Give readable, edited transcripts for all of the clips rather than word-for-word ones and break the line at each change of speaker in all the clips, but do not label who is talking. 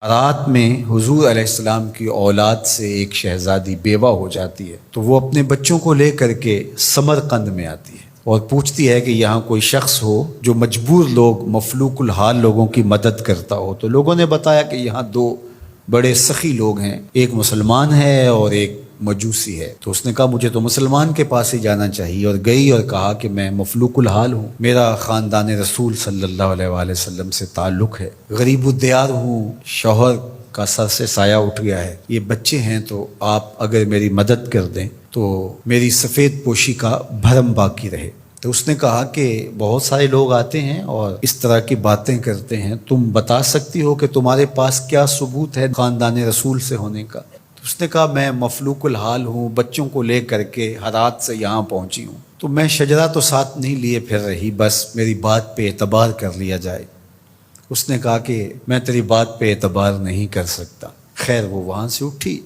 رات میں حضور علیہ السلام کی اولاد سے ایک شہزادی بیوہ ہو جاتی ہے تو وہ اپنے بچوں کو لے کر کے سمرقند میں آتی ہے اور پوچھتی ہے کہ یہاں کوئی شخص ہو جو مجبور لوگ مفلوق الحال لوگوں کی مدد کرتا ہو۔ تو لوگوں نے بتایا کہ یہاں دو بڑے سخی لوگ ہیں، ایک مسلمان ہے اور ایک مجوسی ہے۔ تو اس نے کہا مجھے تو مسلمان کے پاس ہی جانا چاہیے، اور گئی اور کہا کہ میں مفلوق الحال ہوں، میرا خاندان رسول صلی اللہ علیہ وآلہ وسلم سے تعلق ہے، غریب الدیار ہوں، شوہر کا سر سے سایہ اٹھ گیا ہے، یہ بچے ہیں، تو آپ اگر میری مدد کر دیں تو میری سفید پوشی کا بھرم باقی رہے۔ تو اس نے کہا کہ بہت سارے لوگ آتے ہیں اور اس طرح کی باتیں کرتے ہیں، تم بتا سکتی ہو کہ تمہارے پاس کیا ثبوت ہے خاندان رسول سے ہونے کا؟ تو اس نے کہا میں مفلوق الحال ہوں، بچوں کو لے کر کے ہرات سے یہاں پہنچی ہوں، تو میں شجرہ تو ساتھ نہیں لیے پھر رہی، بس میری بات پہ اعتبار کر لیا جائے۔ اس نے کہا کہ میں تیری بات پہ اعتبار نہیں کر سکتا۔ خیر وہ وہاں سے اٹھی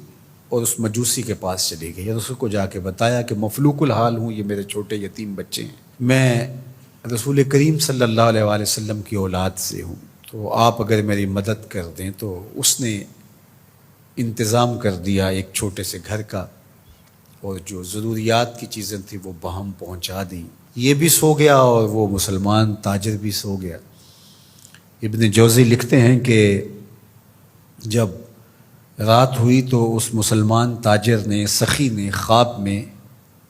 اور اس مجوسی کے پاس چلی گئی اور اس کو جا کے بتایا کہ مفلوق الحال ہوں، یہ میرے چھوٹے یتیم بچے ہیں، میں رسول کریم صلی اللہ علیہ وآلہ وسلم کی اولاد سے ہوں، تو آپ اگر میری مدد کر دیں۔ تو اس نے انتظام کر دیا ایک چھوٹے سے گھر کا، اور جو ضروریات کی چیزیں تھیں وہ باہم پہنچا دیں۔ یہ بھی سو گیا اور وہ مسلمان تاجر بھی سو گیا۔ ابن جوزی لکھتے ہیں کہ جب رات ہوئی تو اس مسلمان تاجر نے، سخی نے، خواب میں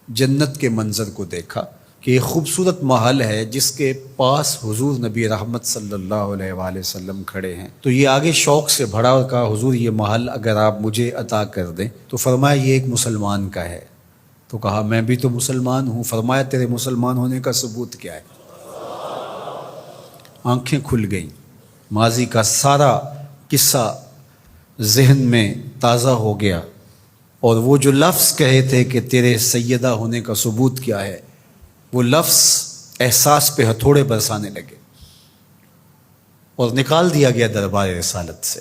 جنت کے منظر کو دیکھا کہ ایک خوبصورت محل ہے جس کے پاس حضور نبی رحمت صلی اللہ علیہ وآلہ وسلم کھڑے ہیں۔ تو یہ آگے شوق سے بھرا اور کہا حضور یہ محل اگر آپ مجھے عطا کر دیں۔ تو فرمایا یہ ایک مسلمان کا ہے۔ تو کہا میں بھی تو مسلمان ہوں۔ فرمایا تیرے مسلمان ہونے کا ثبوت کیا ہے؟ آنکھیں کھل گئیں، ماضی کا سارا قصہ ذہن میں تازہ ہو گیا، اور وہ جو لفظ کہے تھے کہ تیرے سیدہ ہونے کا ثبوت کیا ہے، وہ لفظ احساس پہ ہتھوڑے برسانے لگے اور نکال دیا گیا دربار رسالت سے۔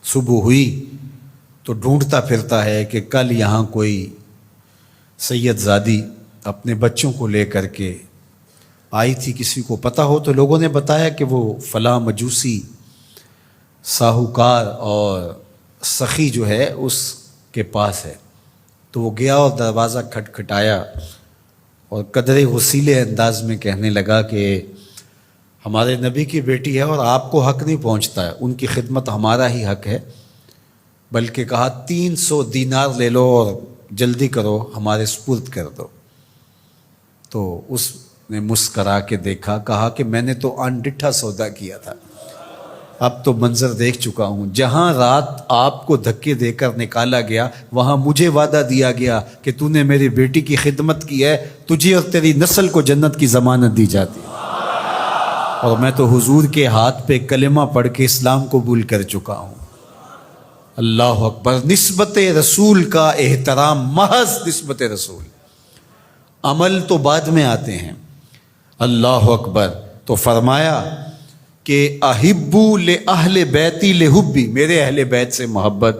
صبح ہوئی تو ڈھونڈتا پھرتا ہے کہ کل یہاں کوئی سید زادی اپنے بچوں کو لے کر کے آئی تھی، کسی کو پتہ ہو تو لوگوں نے بتایا کہ وہ فلاں مجوسی ساہوکار اور سخی جو ہے اس کے پاس ہے۔ تو وہ گیا اور دروازہ کھٹکھٹایا اور قدرے غسیلے انداز میں کہنے لگا کہ ہمارے نبی کی بیٹی ہے اور آپ کو حق نہیں پہنچتا ہے، ان کی خدمت ہمارا ہی حق ہے، بلکہ کہا 300 دینار لے لو اور جلدی کرو ہمارے سپرد کر دو۔ تو اس نے مسکرا کے دیکھا، کہا کہ میں نے تو انڈٹھا سودا کیا تھا، اب تو منظر دیکھ چکا ہوں، جہاں رات آپ کو دھکے دے کر نکالا گیا وہاں مجھے وعدہ دیا گیا کہ تو نے میری بیٹی کی خدمت کی ہے، تجھے اور تیری نسل کو جنت کی ضمانت دی جاتی ہے، اور میں تو حضور کے ہاتھ پہ کلمہ پڑھ کے اسلام قبول کر چکا ہوں۔ اللہ اکبر۔ نسبت رسول کا احترام، محض نسبت رسول، عمل تو بعد میں آتے ہیں۔ اللہ اکبر۔ تو فرمایا کہ احبو لأہل بیتی لحبی، میرے اہل بیت سے محبت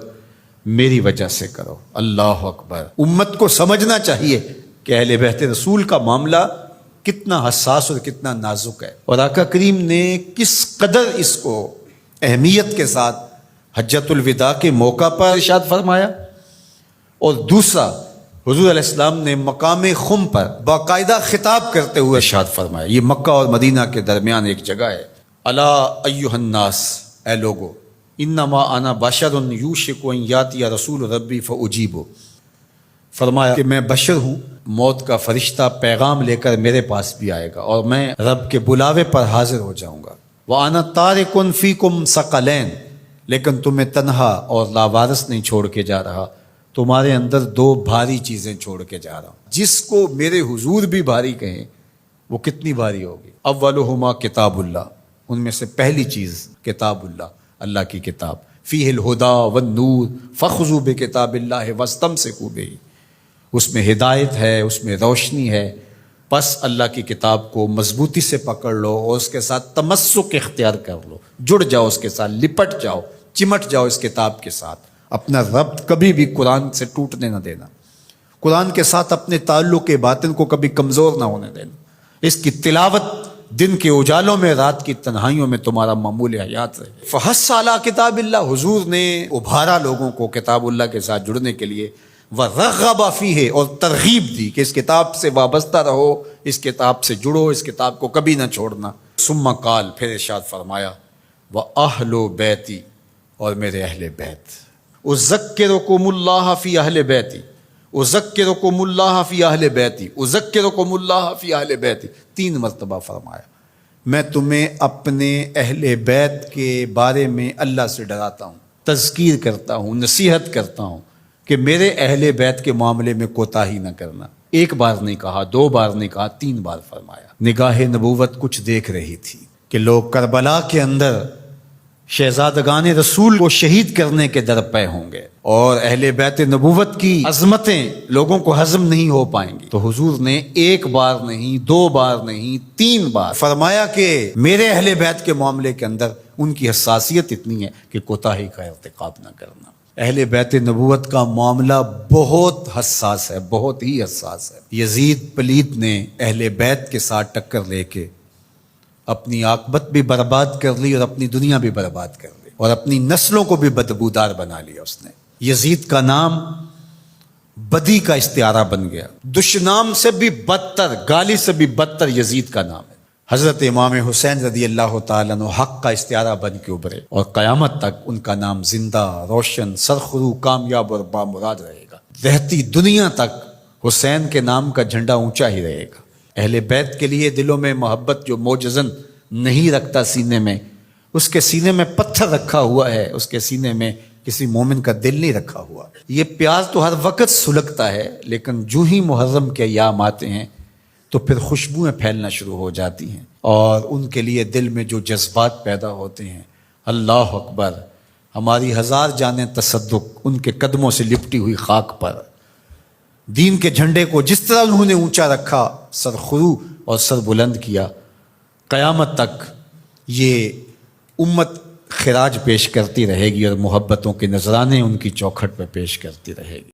میری وجہ سے کرو۔ اللہ اکبر۔ امت کو سمجھنا چاہیے کہ اہل بیت رسول کا معاملہ کتنا حساس اور کتنا نازک ہے، اور آقا کریم نے کس قدر اس کو اہمیت کے ساتھ حجۃ الوداع کے موقع پر ارشاد فرمایا۔ اور دوسرا، حضور علیہ السلام نے مقام خم پر باقاعدہ خطاب کرتے ہوئے ارشاد فرمایا، یہ مکہ اور مدینہ کے درمیان ایک جگہ ہے، الا ایھا الناس، اے لوگو، انما انا بشر یوشک ان یاتی رسول ربی فاجیب، فرمایا کہ میں بشر ہوں، موت کا فرشتہ پیغام لے کر میرے پاس بھی آئے گا اور میں رب کے بلاوے پر حاضر ہو جاؤں گا۔ وانا تارک فیکم ثقلین، لیکن تمہیں تنہا اور لاوارث نہیں چھوڑ کے جا رہا، تمہارے اندر دو بھاری چیزیں چھوڑ کے جا رہا ہوں، جس کو میرے حضور بھی بھاری کہیں وہ کتنی بھاری ہوگی۔ اولہما کتاب اللہ، ان میں سے پہلی چیز کتاب اللہ، اللہ کی کتاب، فیہ الہدی والنور فخذوا بکتاب اللہ واستمسکوا بہ، اس میں ہدایت ہے، اس میں روشنی ہے، بس اللہ کی کتاب کو مضبوطی سے پکڑ لو اور اس کے ساتھ تمسک اختیار کر لو، جڑ جاؤ اس کے ساتھ، لپٹ جاؤ، چمٹ جاؤ اس کتاب کے ساتھ، اپنا ربط کبھی بھی قرآن سے ٹوٹنے نہ دینا، قرآن کے ساتھ اپنے تعلق باطن کو کبھی کمزور نہ ہونے دینا، اس کی تلاوت دن کے اجالوں میں رات کی تنہائیوں میں تمہارا معمول حیات رہے۔ فحث علی کتاب اللہ، حضور نے ابھارا لوگوں کو کتاب اللہ کے ساتھ جڑنے کے لیے، وَرَغَّبَ فِيهِ، اور ترغیب دی کہ اس کتاب سے وابستہ رہو، اس کتاب سے جڑو، اس کتاب کو کبھی نہ چھوڑنا۔ ثم قال، پھر ارشاد فرمایا، وَأَهْلُ بَيْتِي، اور میرے اہل بیت، اذکرکم اللہ فی اہل بیتی، اذکرکم اللہ فی اہل بیتی، اذکرکم اللہ فی اہل بیتی، 3 مرتبہ فرمایا، میں تمہیں اپنے اہل بیت کے بارے میں اللہ سے ڈراتا ہوں، تذکیر کرتا ہوں، نصیحت کرتا ہوں کہ میرے اہل بیت کے معاملے میں کوتاہی نہ کرنا۔ 1 بار نہیں کہا، 2 بار نہیں کہا، 3 بار فرمایا۔ نگاہ نبوت کچھ دیکھ رہی تھی کہ لوگ کربلا کے اندر شہزادگان رسول کو شہید کرنے کے درپے ہوں گے، اور اہل بیت نبوت کی عظمتیں لوگوں کو ہضم نہیں ہو پائیں گی، تو حضور نے 1 بار نہیں، 2 بار نہیں، 3 بار فرمایا کہ میرے اہل بیت کے معاملے کے اندر ان کی حساسیت اتنی ہے کہ کوتاہی کا ارتکاب نہ کرنا۔ اہل بیت نبوت کا معاملہ بہت حساس ہے، بہت ہی حساس ہے۔ یزید پلیت نے اہل بیت کے ساتھ ٹکر لے کے اپنی عاقبت بھی برباد کر لی، اور اپنی دنیا بھی برباد کر لی، اور اپنی نسلوں کو بھی بدبودار بنا لیا اس نے۔ یزید کا نام بدی کا استعارہ بن گیا، دشنام سے بھی بدتر، گالی سے بھی بدتر یزید کا نام ہے۔ حضرت امام حسین رضی اللہ تعالیٰ عنہ حق کا استعارہ بن کے ابھرے، اور قیامت تک ان کا نام زندہ، روشن، سرخرو، کامیاب اور بامراد رہے گا۔ رہتی دنیا تک حسین کے نام کا جھنڈا اونچا ہی رہے گا۔ اہل بیت کے لیے دلوں میں محبت جو موجزن نہیں رکھتا سینے میں، اس کے سینے میں پتھر رکھا ہوا ہے، اس کے سینے میں کسی مومن کا دل نہیں رکھا ہوا۔ یہ پیاز تو ہر وقت سلگتا ہے، لیکن جو ہی محرم کے ایام آتے ہیں تو پھر خوشبوئیں پھیلنا شروع ہو جاتی ہیں، اور ان کے لیے دل میں جو جذبات پیدا ہوتے ہیں، اللہ اکبر، ہماری 1000 جانیں تصدق ان کے قدموں سے لپٹی ہوئی خاک پر۔ دین کے جھنڈے کو جس طرح انہوں نے اونچا رکھا، سرخرو اور سر بلند کیا، قیامت تک یہ امت خراج پیش کرتی رہے گی، اور محبتوں کے نذرانے ان کی چوکھٹ پہ پیش کرتی رہے گی۔